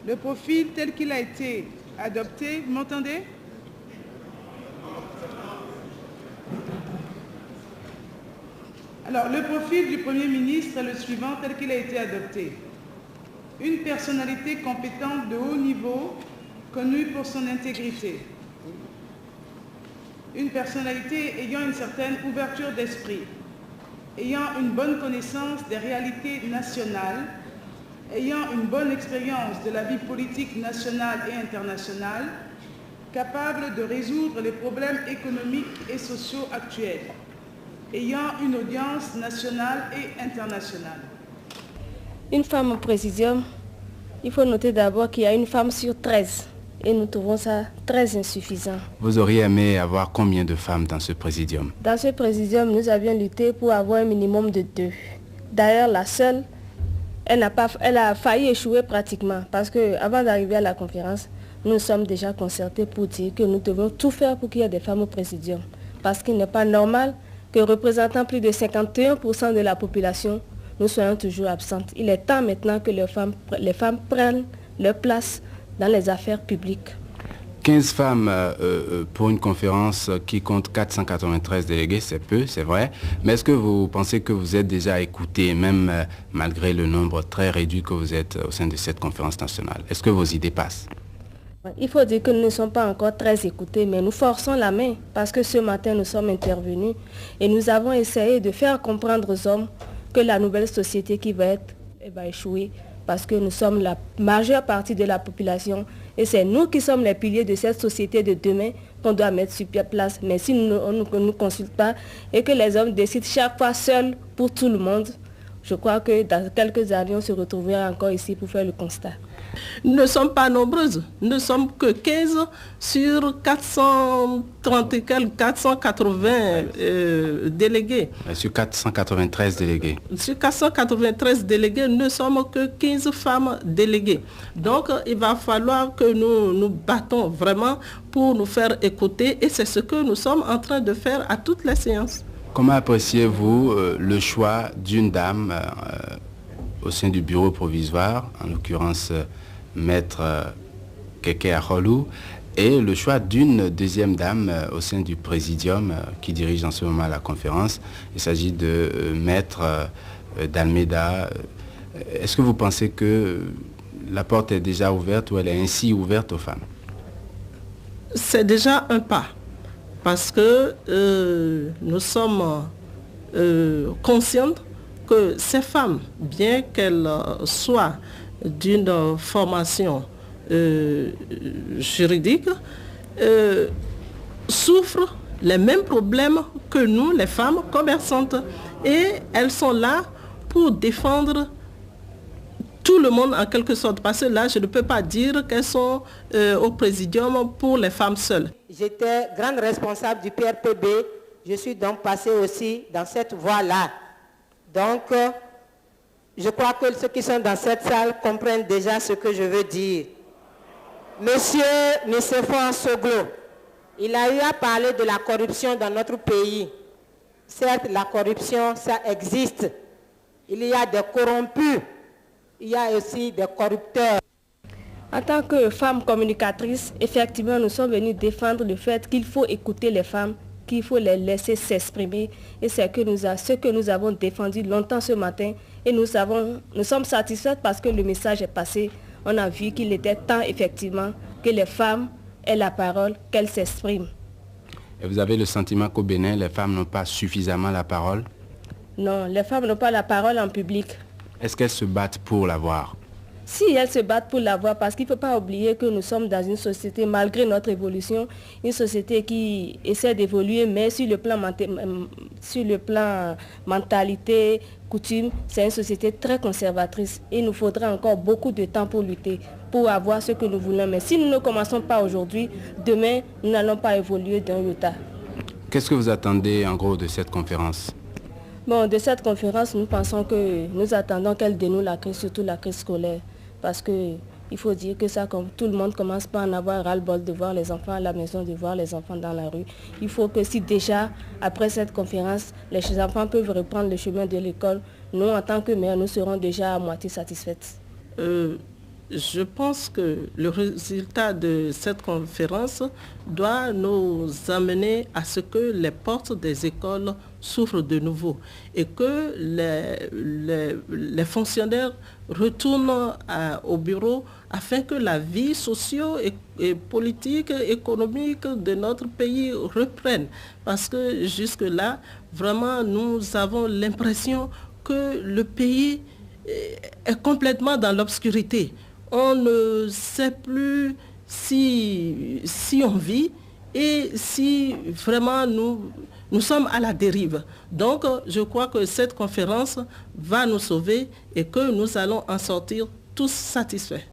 Le profil tel qu'il a été adopté, vous m'entendez? Alors, le profil du Premier ministre est le suivant tel qu'il a été adopté. Une personnalité compétente de haut niveau, connue pour son intégrité. Une personnalité ayant une certaine ouverture d'esprit, ayant une bonne connaissance des réalités nationales, ayant une bonne expérience de la vie politique nationale et internationale, capable de résoudre les problèmes économiques et sociaux actuels, ayant une audience nationale et internationale. Une femme au présidium, il faut noter d'abord qu'il y a une femme sur 13 et nous trouvons ça très insuffisant. Vous auriez aimé avoir combien de femmes dans ce présidium? Dans ce présidium, nous avions lutté pour avoir un minimum de 2. D'ailleurs, la seule, elle a failli échouer pratiquement parce qu'avant d'arriver à la conférence, nous sommes déjà concertés pour dire que nous devons tout faire pour qu'il y ait des femmes au présidium. Parce qu'il n'est pas normal que représentant plus de 51% de la population, nous soyons toujours absentes. Il est temps maintenant que les femmes prennent leur place dans les affaires publiques. 15 femmes pour une conférence qui compte 493 délégués, c'est peu, c'est vrai. Mais est-ce que vous pensez que vous êtes déjà écoutés, même malgré le nombre très réduit que vous êtes au sein de cette conférence nationale? Est-ce que vos idées passent? Il faut dire que nous ne sommes pas encore très écoutés, mais nous forçons la main parce que ce matin nous sommes intervenus et nous avons essayé de faire comprendre aux hommes que la nouvelle société qui va échouer parce que nous sommes la majeure partie de la population et c'est nous qui sommes les piliers de cette société de demain qu'on doit mettre sur place. Mais si on ne nous consulte pas et que les hommes décident chaque fois seuls pour tout le monde, je crois que dans quelques années, on se retrouvera encore ici pour faire le constat. Nous ne sommes pas nombreuses. Nous ne sommes que 15 sur 480 délégués. Sur 493 délégués. Sur 493 délégués, nous ne sommes que 15 femmes déléguées. Donc, il va falloir que nous nous battons vraiment pour nous faire écouter et c'est ce que nous sommes en train de faire à toutes les séances. Comment appréciez-vous le choix d'une dame au sein du bureau provisoire, en l'occurrence Maître Keke Akholou, et le choix d'une deuxième dame au sein du présidium qui dirige en ce moment la conférence? Il s'agit de Maître d'Almeida. Est-ce que vous pensez que la porte est déjà ouverte ou elle est ainsi ouverte aux femmes? C'est déjà un pas. Parce que nous sommes conscientes que ces femmes, bien qu'elles soient d'une formation juridique, souffrent les mêmes problèmes que nous, les femmes commerçantes. Et elles sont là pour défendre tout le monde en quelque sorte. Parce que là, je ne peux pas dire qu'elles sont au présidium pour les femmes seules. J'étais grande responsable du PRPB. Je suis donc passée aussi dans cette voie-là. Donc, je crois que ceux qui sont dans cette salle comprennent déjà ce que je veux dire. Monsieur Nicéphore Soglo, il a eu à parler de la corruption dans notre pays. Certes, la corruption, ça existe. Il y a des corrompus. Il y a aussi des corrupteurs. En tant que femme communicatrice, effectivement, nous sommes venus défendre le fait qu'il faut écouter les femmes, qu'il faut les laisser s'exprimer. Et c'est ce que nous avons défendu longtemps ce matin. Et nous sommes satisfaits parce que le message est passé. On a vu qu'il était temps, effectivement, que les femmes aient la parole, qu'elles s'expriment. Et vous avez le sentiment qu'au Bénin, les femmes n'ont pas suffisamment la parole? Non, les femmes n'ont pas la parole en public. Est-ce qu'elles se battent pour l'avoir? Si elles se battent pour l'avoir, parce qu'il ne faut pas oublier que nous sommes dans une société, malgré notre évolution, une société qui essaie d'évoluer, mais sur le plan mentalité, coutume, c'est une société très conservatrice. Il nous faudra encore beaucoup de temps pour lutter, pour avoir ce que nous voulons. Mais si nous ne commençons pas aujourd'hui, demain, nous n'allons pas évoluer d'un iota. Qu'est-ce que vous attendez en gros de cette conférence? Bon, de cette conférence, nous pensons que nous attendons qu'elle dénoue la crise, surtout la crise scolaire. Parce qu'il faut dire que ça, comme tout le monde commence pas à en avoir ras-le-bol de voir les enfants à la maison, de voir les enfants dans la rue. Il faut que si déjà, après cette conférence, les enfants peuvent reprendre le chemin de l'école, nous, en tant que mères, nous serons déjà à moitié satisfaites. Je pense que le résultat de cette conférence doit nous amener à ce que les portes des écoles s'ouvrent de nouveau et que les fonctionnaires retournent au bureau afin que la vie socio et politique, économique de notre pays reprenne. Parce que jusque-là, vraiment, nous avons l'impression que le pays est complètement dans l'obscurité. On ne sait plus si on vit et si vraiment nous sommes à la dérive. Donc, je crois que cette conférence va nous sauver et que nous allons en sortir tous satisfaits.